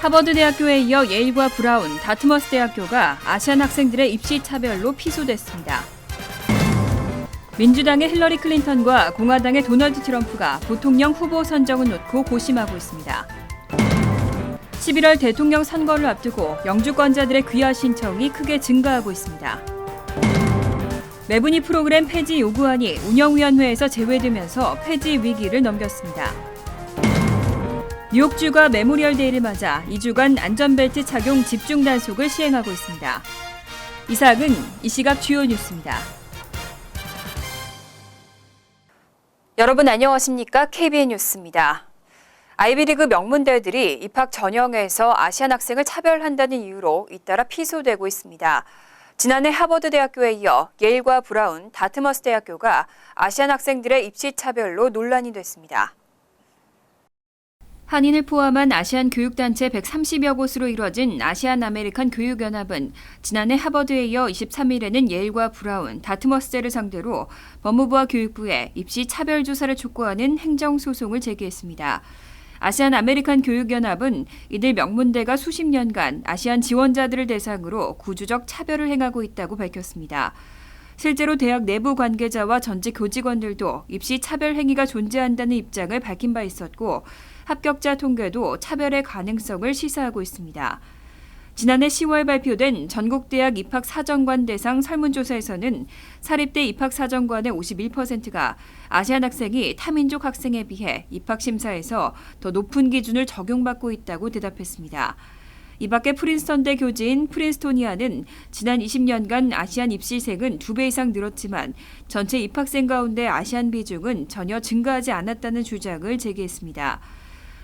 하버드대학교에 이어 예일과 브라운, 다트머스 대학교가 아시안 학생들의 입시 차별로 피소됐습니다. 민주당의 힐러리 클린턴과 공화당의 도널드 트럼프가 부통령 후보 선정을 놓고 고심하고 있습니다. 11월 대통령 선거를 앞두고 영주권자들의 귀화 신청이 크게 증가하고 있습니다. 매분이 프로그램 폐지 요구안이 운영위원회에서 제외되면서 폐지 위기를 넘겼습니다. 뉴욕주가 메모리얼 데이를 맞아 2주간 안전벨트 착용 집중 단속을 시행하고 있습니다. 이 사항은 이 시각 주요 뉴스입니다. 여러분 안녕하십니까? KBN 뉴스입니다. 아이비리그 명문대들이 입학 전형에서 아시안 학생을 차별한다는 이유로 잇따라 피소되고 있습니다. 지난해 하버드대학교에 이어 예일과 브라운, 다트머스 대학교가 아시안 학생들의 입시 차별로 논란이 됐습니다. 한인을 포함한 아시안 교육단체 130여 곳으로 이뤄진 아시안 아메리칸 교육연합은 지난해 하버드에 이어 23일에는 예일과 브라운, 다트머스대를 상대로 법무부와 교육부에 입시 차별 조사를 촉구하는 행정소송을 제기했습니다. 아시안 아메리칸 교육연합은 이들 명문대가 수십 년간 아시안 지원자들을 대상으로 구조적 차별을 행하고 있다고 밝혔습니다. 실제로 대학 내부 관계자와 전직 교직원들도 입시 차별 행위가 존재한다는 입장을 밝힌 바 있었고 합격자 통계도 차별의 가능성을 시사하고 있습니다. 지난해 10월 발표된 전국대학 입학사정관 대상 설문조사에서는 사립대 입학사정관의 51%가 아시안 학생이 타민족 학생에 비해 입학심사에서 더 높은 기준을 적용받고 있다고 대답했습니다. 이 밖에 프린스턴대 교지인 프린스토니아는 지난 20년간 아시안 입시생은 2배 이상 늘었지만 전체 입학생 가운데 아시안 비중은 전혀 증가하지 않았다는 주장을 제기했습니다.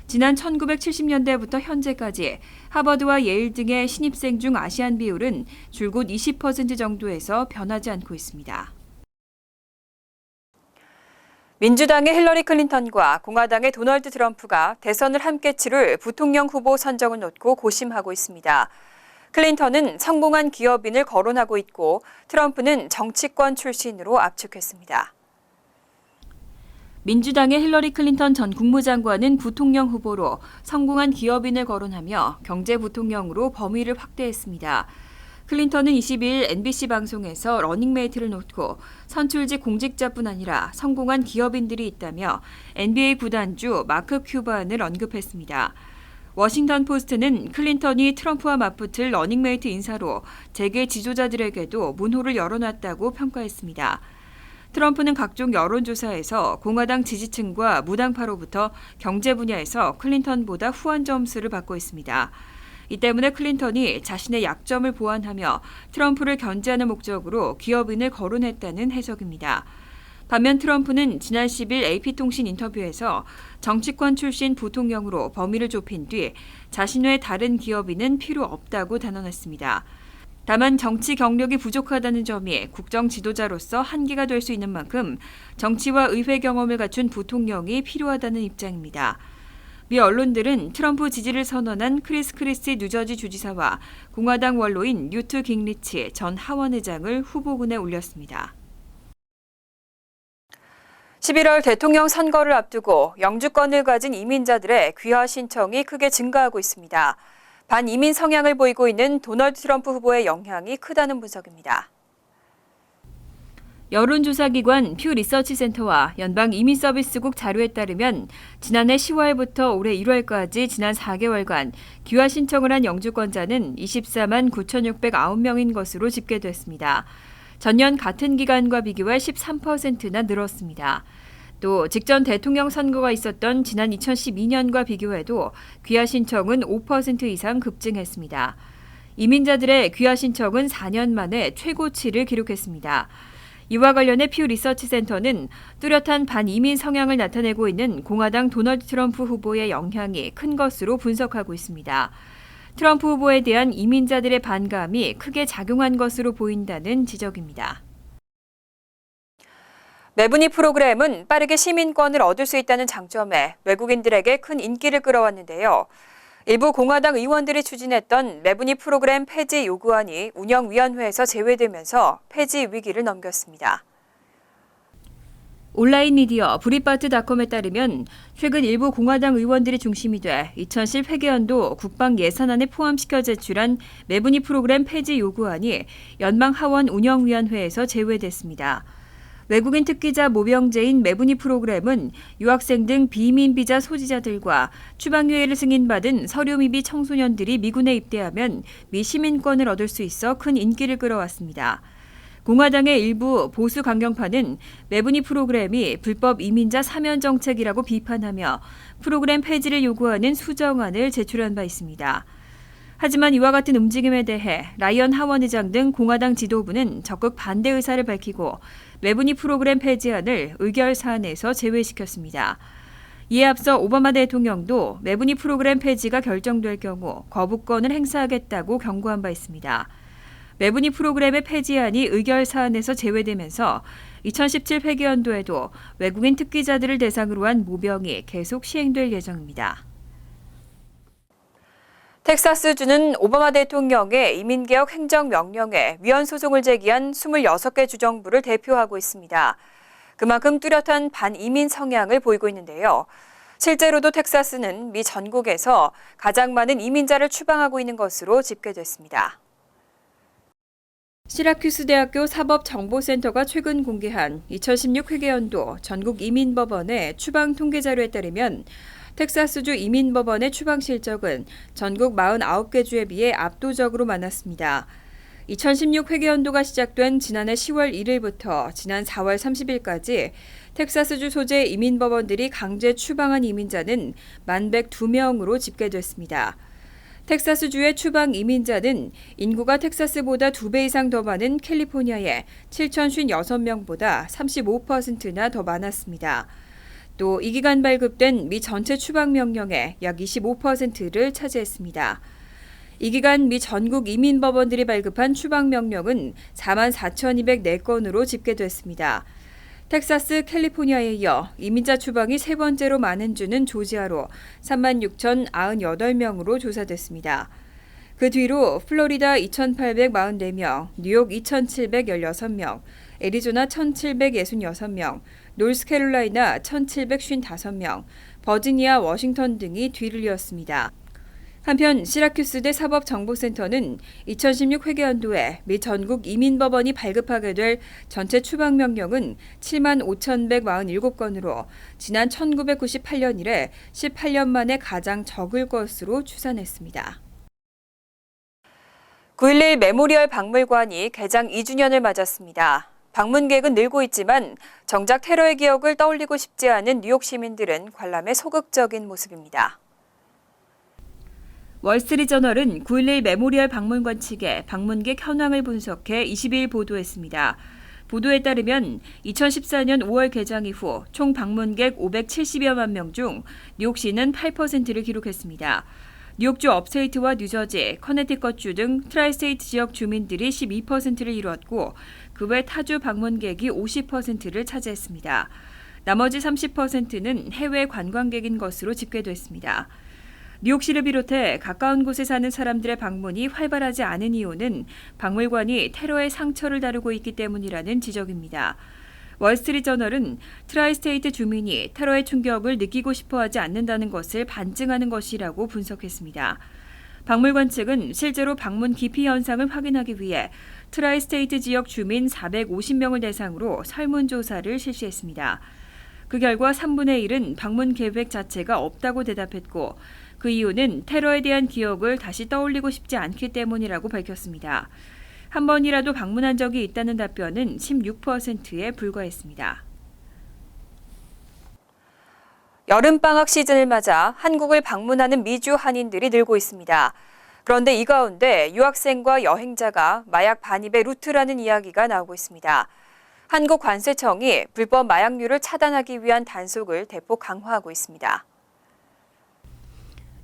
지난 1970년대부터 현재까지 하버드와 예일 등의 신입생 중 아시안 비율은 줄곧 20% 정도에서 변하지 않고 있습니다. 민주당의 힐러리 클린턴과 공화당의 도널드 트럼프가 대선을 함께 치를 부통령 후보 선정을 놓고 고심하고 있습니다. 클린턴은 성공한 기업인을 거론하고 있고 트럼프는 정치권 출신으로 압축했습니다. 민주당의 힐러리 클린턴 전 국무장관은 부통령 후보로 성공한 기업인을 거론하며 경제부통령으로 범위를 확대했습니다. 클린턴은 22일 NBC 방송에서 러닝메이트를 놓고 선출직 공직자뿐 아니라 성공한 기업인들이 있다며 NBA 구단주 마크 큐반을 언급했습니다. 워싱턴 포스트는 클린턴이 트럼프와 맞붙을 러닝메이트 인사로 재계 지도자들에게도 문호를 열어놨다고 평가했습니다. 트럼프는 각종 여론조사에서 공화당 지지층과 무당파로부터 경제 분야에서 클린턴보다 후한 점수를 받고 있습니다. 이 때문에 클린턴이 자신의 약점을 보완하며 트럼프를 견제하는 목적으로 기업인을 거론했다는 해석입니다. 반면 트럼프는 지난 10일 AP통신 인터뷰에서 정치권 출신 부통령으로 범위를 좁힌 뒤 자신 외 다른 기업인은 필요 없다고 단언했습니다. 다만 정치 경력이 부족하다는 점이 국정 지도자로서 한계가 될 수 있는 만큼 정치와 의회 경험을 갖춘 부통령이 필요하다는 입장입니다. 미 언론들은 트럼프 지지를 선언한 크리스 크리스티 뉴저지 주지사와 공화당 원로인 뉴트 깅리치 전 하원의장을 후보군에 올렸습니다. 11월 대통령 선거를 앞두고 영주권을 가진 이민자들의 귀화 신청이 크게 증가하고 있습니다. 반이민 성향을 보이고 있는 도널드 트럼프 후보의 영향이 크다는 분석입니다. 여론조사기관 퓨 리서치 센터와 연방이민서비스국 자료에 따르면 지난해 10월부터 올해 1월까지 지난 4개월간 귀화 신청을 한 영주권자는 24만 9,609명인 것으로 집계됐습니다. 전년 같은 기간과 비교해 13%나 늘었습니다. 또 직전 대통령 선거가 있었던 지난 2012년과 비교해도 귀화 신청은 5% 이상 급증했습니다. 이민자들의 귀화 신청은 4년 만에 최고치를 기록했습니다. 이와 관련해 퓨 리서치 센터는 뚜렷한 반이민 성향을 나타내고 있는 공화당 도널드 트럼프 후보의 영향이 큰 것으로 분석하고 있습니다. 트럼프 후보에 대한 이민자들의 반감이 크게 작용한 것으로 보인다는 지적입니다. 매분이 프로그램은 빠르게 시민권을 얻을 수 있다는 장점에 외국인들에게 큰 인기를 끌어왔는데요. 일부 공화당 의원들이 추진했던 매분이 프로그램 폐지 요구안이 운영위원회에서 제외되면서 폐지 위기를 넘겼습니다. 온라인 미디어 브리파트닷컴에 따르면 최근 일부 공화당 의원들이 중심이 돼 2010 회계연도 국방 예산안에 포함시켜 제출한 매분위 프로그램 폐지 요구안이 연방 하원 운영위원회에서 제외됐습니다. 외국인 특기자 모병제인 매분위 프로그램은 유학생 등 비민 비자 소지자들과 추방유예를 승인받은 서류미비 청소년들이 미군에 입대하면 미 시민권을 얻을 수 있어 큰 인기를 끌어왔습니다. 공화당의 일부 보수 강경파는 매분위 프로그램이 불법 이민자 사면 정책이라고 비판하며 프로그램 폐지를 요구하는 수정안을 제출한 바 있습니다. 하지만 이와 같은 움직임에 대해 라이언 하원 의장 등 공화당 지도부는 적극 반대 의사를 밝히고 매분위 프로그램 폐지안을 의결 사안에서 제외시켰습니다. 이에 앞서 오바마 대통령도 매분위 프로그램 폐지가 결정될 경우 거부권을 행사하겠다고 경고한 바 있습니다. 매분위 프로그램의 폐지안이 의결 사안에서 제외되면서 2017 회계연도에도 외국인 특기자들을 대상으로 한 모병이 계속 시행될 예정입니다. 텍사스주는 오바마 대통령의 이민개혁 행정명령에 위헌 소송을 제기한 26개 주정부를 대표하고 있습니다. 그만큼 뚜렷한 반이민 성향을 보이고 있는데요. 실제로도 텍사스는 미 전국에서 가장 많은 이민자를 추방하고 있는 것으로 집계됐습니다. 시라큐스 대학교 사법정보센터가 최근 공개한 2016 회계연도 전국 이민법원의 추방 통계 자료에 따르면 텍사스주 이민법원의 추방 실적은 전국 49개 주에 비해 압도적으로 많았습니다. 2016 회계연도가 시작된 지난해 10월 1일부터 지난 4월 30일까지 텍사스주 소재 이민법원들이 강제 추방한 이민자는 1,102명으로 집계됐습니다. 텍사스주의 추방 이민자는 인구가 텍사스보다 2배 이상 더 많은 캘리포니아의 7,056명보다 35%나 더 많았습니다. 또 이 기간 발급된 미 전체 추방 명령의 약 25%를 차지했습니다. 이 기간 미 전국 이민법원들이 발급한 추방 명령은 44,204건으로 집계됐습니다. 텍사스, 캘리포니아에 이어 이민자 추방이 세 번째로 많은 주는 조지아로 36,098명으로 조사됐습니다. 그 뒤로 플로리다 2,844명, 뉴욕 2,716명, 애리조나 1,766명, 노스캐롤라이나 1,755명, 버지니아, 워싱턴 등이 뒤를 이었습니다. 한편 시라큐스대 사법정보센터는 2016 회계연도에 미 전국 이민법원이 발급하게 될 전체 추방 명령은 75,147건으로 지난 1998년 이래 18년 만에 가장 적을 것으로 추산했습니다. 9.11 메모리얼 박물관이 개장 2주년을 맞았습니다. 방문객은 늘고 있지만 정작 테러의 기억을 떠올리고 싶지 않은 뉴욕 시민들은 관람에 소극적인 모습입니다. 월스트리트저널은 9.11 메모리얼 박물관 측의 방문객 현황을 분석해 22일 보도했습니다. 보도에 따르면 2014년 5월 개장 이후 총 방문객 570여만 명 중 뉴욕시는 8%를 기록했습니다. 뉴욕주 업스테이트와 뉴저지, 커네티컷주 등 트라이스테이트 지역 주민들이 12%를 이뤘고 그 외 타주 방문객이 50%를 차지했습니다. 나머지 30%는 해외 관광객인 것으로 집계됐습니다. 뉴욕시를 비롯해 가까운 곳에 사는 사람들의 방문이 활발하지 않은 이유는 박물관이 테러의 상처를 다루고 있기 때문이라는 지적입니다. 월스트리트저널은 트라이스테이트 주민이 테러의 충격을 느끼고 싶어하지 않는다는 것을 반증하는 것이라고 분석했습니다. 박물관 측은 실제로 방문 기피 현상을 확인하기 위해 트라이스테이트 지역 주민 450명을 대상으로 설문조사를 실시했습니다. 그 결과 3분의 1은 방문 계획 자체가 없다고 대답했고 그 이유는 테러에 대한 기억을 다시 떠올리고 싶지 않기 때문이라고 밝혔습니다. 한 번이라도 방문한 적이 있다는 답변은 16%에 불과했습니다. 여름방학 시즌을 맞아 한국을 방문하는 미주 한인들이 늘고 있습니다. 그런데 이 가운데 유학생과 여행자가 마약 반입의 루트라는 이야기가 나오고 있습니다. 한국관세청이 불법 마약류를 차단하기 위한 단속을 대폭 강화하고 있습니다.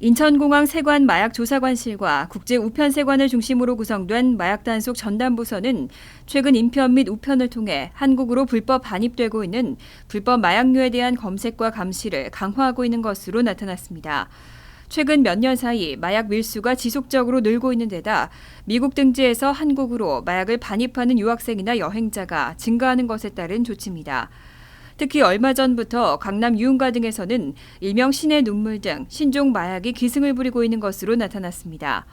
인천공항 세관 마약조사관실과 국제우편세관을 중심으로 구성된 마약단속 전담부서는 최근 인편 및 우편을 통해 한국으로 불법 반입되고 있는 불법 마약류에 대한 검색과 감시를 강화하고 있는 것으로 나타났습니다. 최근 몇 년 사이 마약 밀수가 지속적으로 늘고 있는 데다 미국 등지에서 한국으로 마약을 반입하는 유학생이나 여행자가 증가하는 것에 따른 조치입니다. 특히 얼마 전부터 강남 유흥가 등에서는 일명 신의 눈물 등 신종 마약이 기승을 부리고 있는 것으로 나타났습니다.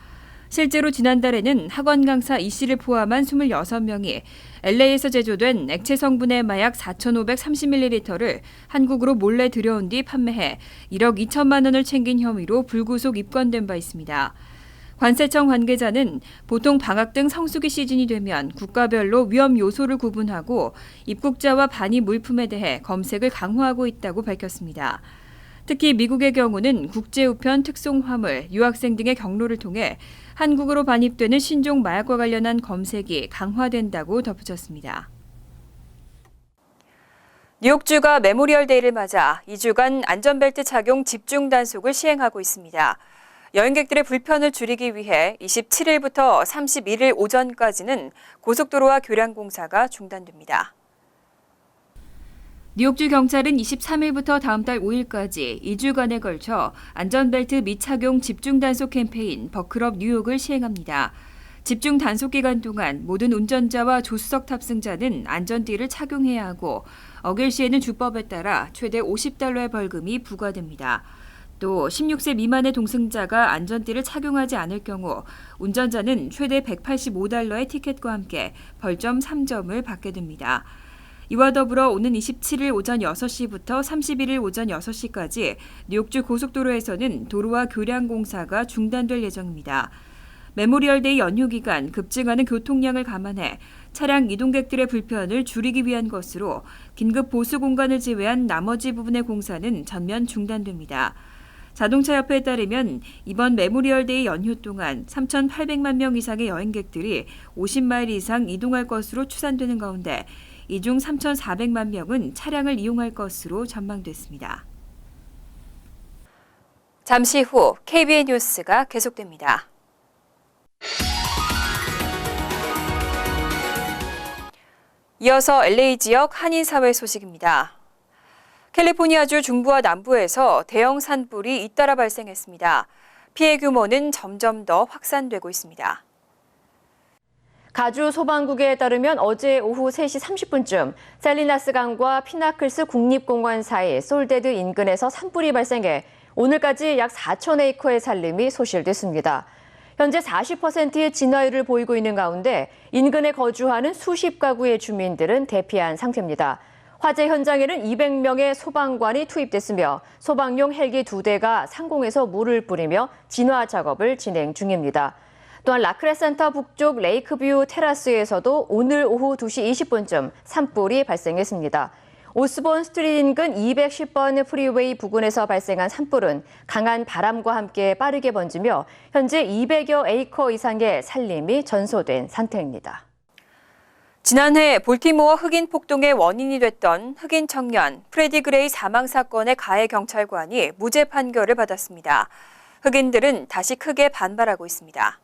실제로 지난달에는 학원 강사 이 씨를 포함한 26명이 LA에서 제조된 액체 성분의 마약 4,530ml를 한국으로 몰래 들여온 뒤 판매해 1억 2천만 원을 챙긴 혐의로 불구속 입건된 바 있습니다. 관세청 관계자는 보통 방학 등 성수기 시즌이 되면 국가별로 위험 요소를 구분하고 입국자와 반입 물품에 대해 검색을 강화하고 있다고 밝혔습니다. 특히 미국의 경우는 국제우편 특송화물, 유학생 등의 경로를 통해 한국으로 반입되는 신종 마약과 관련한 검색이 강화된다고 덧붙였습니다. 뉴욕주가 메모리얼 데이를 맞아 2주간 안전벨트 착용 집중 단속을 시행하고 있습니다. 여행객들의 불편을 줄이기 위해 27일부터 31일 오전까지는 고속도로와 교량 공사가 중단됩니다. 뉴욕주 경찰은 23일부터 다음 달 5일까지 2주간에 걸쳐 안전벨트 미착용 집중 단속 캠페인 버클업 뉴욕을 시행합니다. 집중 단속 기간 동안 모든 운전자와 조수석 탑승자는 안전띠를 착용해야 하고 어길 시에는 주법에 따라 최대 $50의 벌금이 부과됩니다. 또 16세 미만의 동승자가 안전띠를 착용하지 않을 경우 운전자는 최대 $185의 티켓과 함께 벌점 3점을 받게 됩니다. 이와 더불어 오는 27일 오전 6시부터 31일 오전 6시까지 뉴욕주 고속도로에서는 도로와 교량 공사가 중단될 예정입니다. 메모리얼데이 연휴 기간 급증하는 교통량을 감안해 차량 이동객들의 불편을 줄이기 위한 것으로 긴급 보수 공간을 제외한 나머지 부분의 공사는 전면 중단됩니다. 자동차협회에 따르면 이번 메모리얼데이 연휴 동안 3,800만 명 이상의 여행객들이 50마일 이상 이동할 것으로 추산되는 가운데 이 중 3,400만 명은 차량을 이용할 것으로 전망됐습니다. 잠시 후 KBN 뉴스가 계속됩니다. 이어서 LA 지역 한인사회 소식입니다. 캘리포니아주 중부와 남부에서 대형 산불이 잇따라 발생했습니다. 피해 규모는 점점 더 확산되고 있습니다. 가주 소방국에 따르면 어제 오후 3시 30분쯤 셀리나스 강과 피나클스 국립공원 사이 솔데드 인근에서 산불이 발생해 오늘까지 약 4,000에이커의 산림이 소실됐습니다. 현재 40%의 진화율을 보이고 있는 가운데 인근에 거주하는 수십 가구의 주민들은 대피한 상태입니다. 화재 현장에는 200명의 소방관이 투입됐으며 소방용 헬기 2대가 상공에서 물을 뿌리며 진화 작업을 진행 중입니다. 또한 라크레센터 북쪽 레이크뷰 테라스에서도 오늘 오후 2시 20분쯤 산불이 발생했습니다. 오스본 스트리트 인근 210번 프리웨이 부근에서 발생한 산불은 강한 바람과 함께 빠르게 번지며 현재 200여 에이커 이상의 산림이 전소된 상태입니다. 지난해 볼티모어 흑인 폭동의 원인이 됐던 흑인 청년 프레디 그레이 사망 사건의 가해 경찰관이 무죄 판결을 받았습니다. 흑인들은 다시 크게 반발하고 있습니다.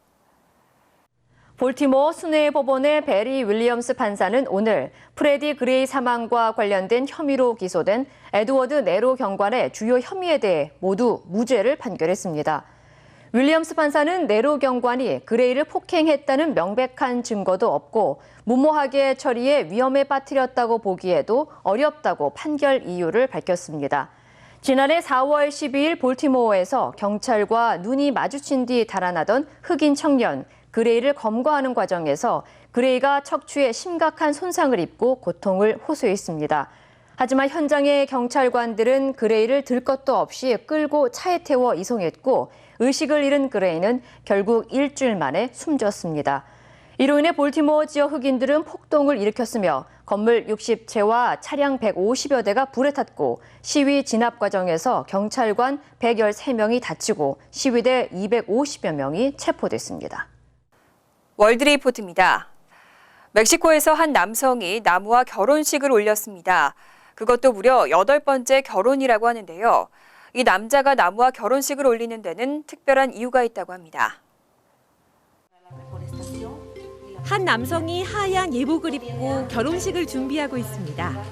볼티모어 순회 법원의 베리 윌리엄스 판사는 오늘 프레디 그레이 사망과 관련된 혐의로 기소된 에드워드 네로 경관의 주요 혐의에 대해 모두 무죄를 판결했습니다. 윌리엄스 판사는 네로 경관이 그레이를 폭행했다는 명백한 증거도 없고 무모하게 처리해 위험에 빠뜨렸다고 보기에도 어렵다고 판결 이유를 밝혔습니다. 지난해 4월 12일 볼티모어에서 경찰과 눈이 마주친 뒤 달아나던 흑인 청년 그레이를 검거하는 과정에서 그레이가 척추에 심각한 손상을 입고 고통을 호소했습니다. 하지만 현장의 경찰관들은 그레이를 들 것도 없이 끌고 차에 태워 이송했고 의식을 잃은 그레이는 결국 일주일 만에 숨졌습니다. 이로 인해 볼티모어 지역 흑인들은 폭동을 일으켰으며 건물 60채와 차량 150여 대가 불에 탔고 시위 진압 과정에서 경찰관 113명이 다치고 시위대 250여 명이 체포됐습니다. 월드리포트입니다. 멕시코에서 한 남성이 나무와 결혼식을 올렸습니다. 그것도 무려 8번째 결혼이라고 하는데요. 이 남자가 나무와 결혼식을 올리는 데는 특별한 이유가 있다고 합니다. 한 남성이 하얀 예복을 입고 결혼식을 준비하고 있습니다.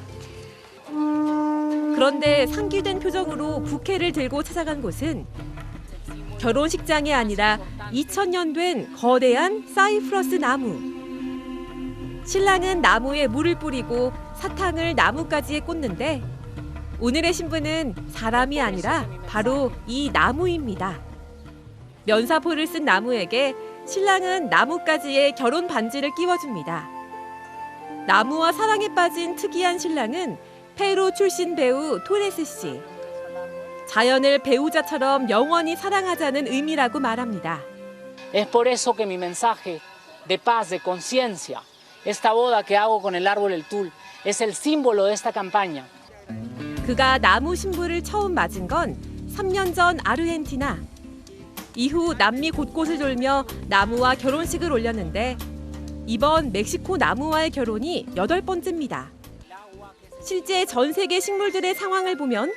그런데 상기된 표정으로 부케를 들고 찾아간 곳은 결혼식장이 아니라 2000년 된 거대한 사이프러스 나무. 신랑은 나무에 물을 뿌리고 사탕을 나뭇가지에 꽂는데 오늘의 신부는 사람이 아니라 바로 이 나무입니다. 면사포를 쓴 나무에게 신랑은 나뭇가지에 결혼 반지를 끼워줍니다. 나무와 사랑에 빠진 특이한 신랑은 페루 출신 배우 토레스 씨. 자연을 배우자처럼 영원히 사랑하자는 의미라고 말합니다. Es por eso que mi mensaje de paz, de conciencia, esta boda que hago con el árbol del tul, es el símbolo de esta campaña. 그가 나무 신부를 처음 맞은 건 3년 전 아르헨티나. 이후 남미 곳곳을 돌며 나무와 결혼식을 올렸는데 이번 멕시코 나무와의 결혼이 8번째입니다. 실제 전 세계 식물들의 상황을 보면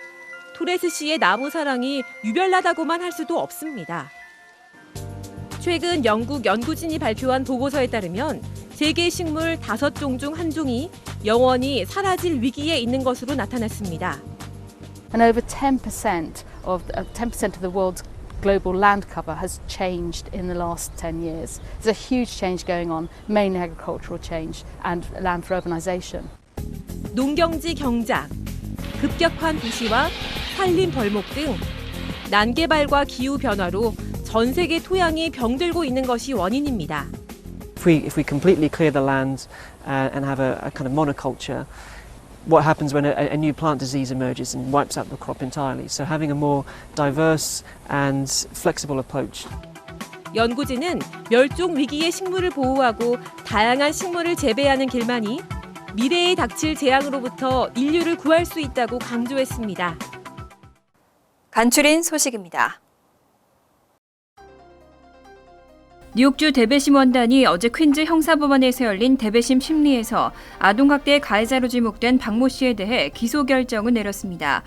토레스 씨의 나무 사랑이 유별나다고만 할 수도 없습니다. 최근 영국 연구진이 발표한 보고서에 따르면 세계 식물 5종 중 1종이 영원히 사라질 위기에 있는 것으로 나타났습니다. And over 10% of the world's global land cover has changed in the last 10 years. There's a huge change going on, mainly agricultural change and land for urbanization. 농경지 경작, 급격한 도시와 산림 벌목 등 난개발과 기후 변화로 전 세계 토양이 병들고 있는 것이 원인입니다. If we completely clear the land and have a kind of monoculture, what happens when a new plant disease emerges and wipes out the crop entirely? So having a more diverse and flexible approach. 연구진은 멸종 위기의 식물을 보호하고 다양한 식물을 재배하는 길만이 미래에 닥칠 재앙으로부터 인류를 구할 수 있다고 강조했습니다. 간추린 소식입니다. 뉴욕주 대배심 원단이 어제 퀸즈 형사법원에서 열린 대배심 심리에서 아동학대의 가해자로 지목된 박모 씨에 대해 기소 결정을 내렸습니다.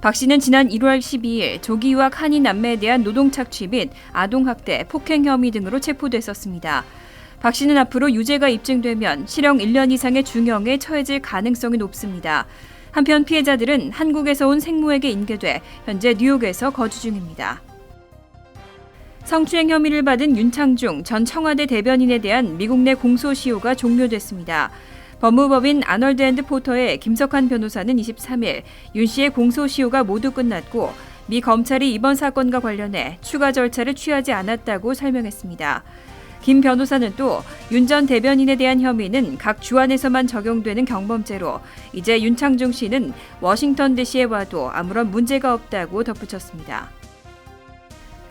박 씨는 지난 1월 12일 조기 유학 한인 남매에 대한 노동착취 및 아동학대, 폭행 혐의 등으로 체포됐었습니다. 박 씨는 앞으로 유죄가 입증되면 실형 1년 이상의 중형에 처해질 가능성이 높습니다. 한편 피해자들은 한국에서 온 생모에게 인계돼 현재 뉴욕에서 거주 중입니다. 성추행 혐의를 받은 윤창중 전 청와대 대변인에 대한 미국 내 공소시효가 종료됐습니다. 법무법인 아널드 앤드 포터의 김석환 변호사는 23일 윤 씨의 공소시효가 모두 끝났고 미 검찰이 이번 사건과 관련해 추가 절차를 취하지 않았다고 설명했습니다. 김 변호사는 또 윤 전 대변인에 대한 혐의는 각 주안에서만 적용되는 경범죄로 이제 윤창중 씨는 워싱턴 DC에 와도 아무런 문제가 없다고 덧붙였습니다.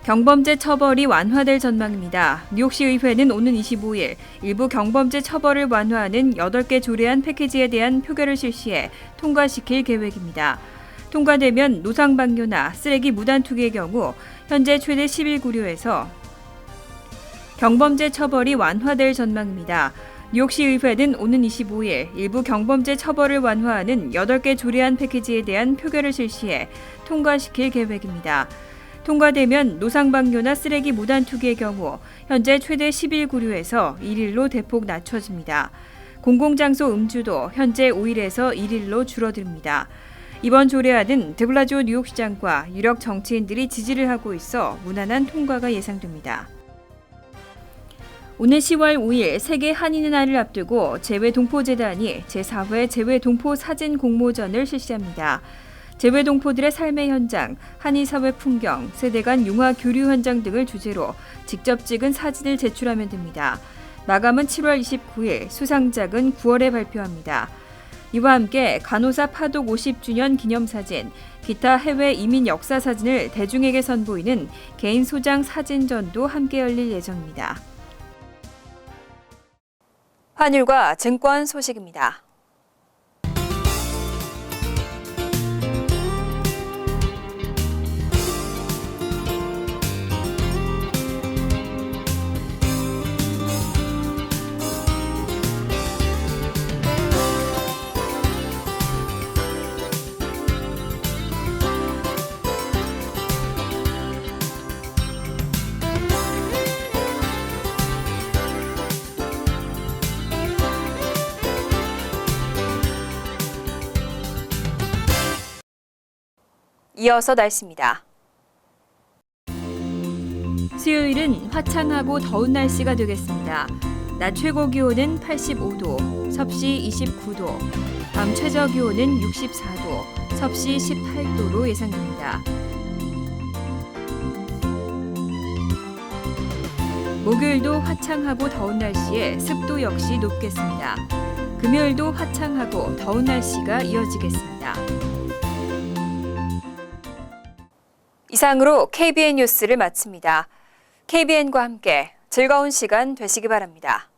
경범죄 처벌이 완화될 전망입니다. 뉴욕시 의회는 오는 25일 일부 경범죄 처벌을 완화하는 8개 조례안 패키지에 대한 표결을 실시해 통과시킬 계획입니다. 통과되면 노상방뇨나 쓰레기 무단 투기의 경우 현재 최대 11구류에서 경범죄 처벌이 완화될 전망입니다. 뉴욕시 의회는 오는 25일 일부 경범죄 처벌을 완화하는 8개 조례안 패키지에 대한 표결을 실시해 통과시킬 계획입니다. 통과되면 노상방뇨나 쓰레기 무단 투기의 경우 현재 최대 11구류에서 1일로 대폭 낮춰집니다. 공공장소 음주도 현재 5일에서 1일로 줄어듭니다. 이번 조례안은 드블라조 뉴욕시장과 유력 정치인들이 지지를 하고 있어 무난한 통과가 예상됩니다. 오늘 10월 5일 세계 한인의 날을 앞두고 재외동포재단이 제4회 재외동포 사진 공모전을 실시합니다. 재외동포들의 삶의 현장, 한인사회 풍경, 세대 간 융화 교류 현장 등을 주제로 직접 찍은 사진을 제출하면 됩니다. 마감은 7월 29일, 수상작은 9월에 발표합니다. 이와 함께 간호사 파독 50주년 기념사진, 기타 해외 이민 역사 사진을 대중에게 선보이는 개인 소장 사진전도 함께 열릴 예정입니다. 환율과 증권 소식입니다. 이어서 날씨입니다. 수요일은 화창하고 더운 날씨가 되겠습니다. 낮 최고 기온은 85도, 섭씨 29도, 밤 최저 기온은 64도, 섭씨 18도로 예상됩니다. 목요일도 화창하고 더운 날씨에 습도 역시 높겠습니다. 금요일도 화창하고 더운 날씨가 이어지겠습니다. 이상으로 KBN 뉴스를 마칩니다. KBN과 함께 즐거운 시간 되시기 바랍니다.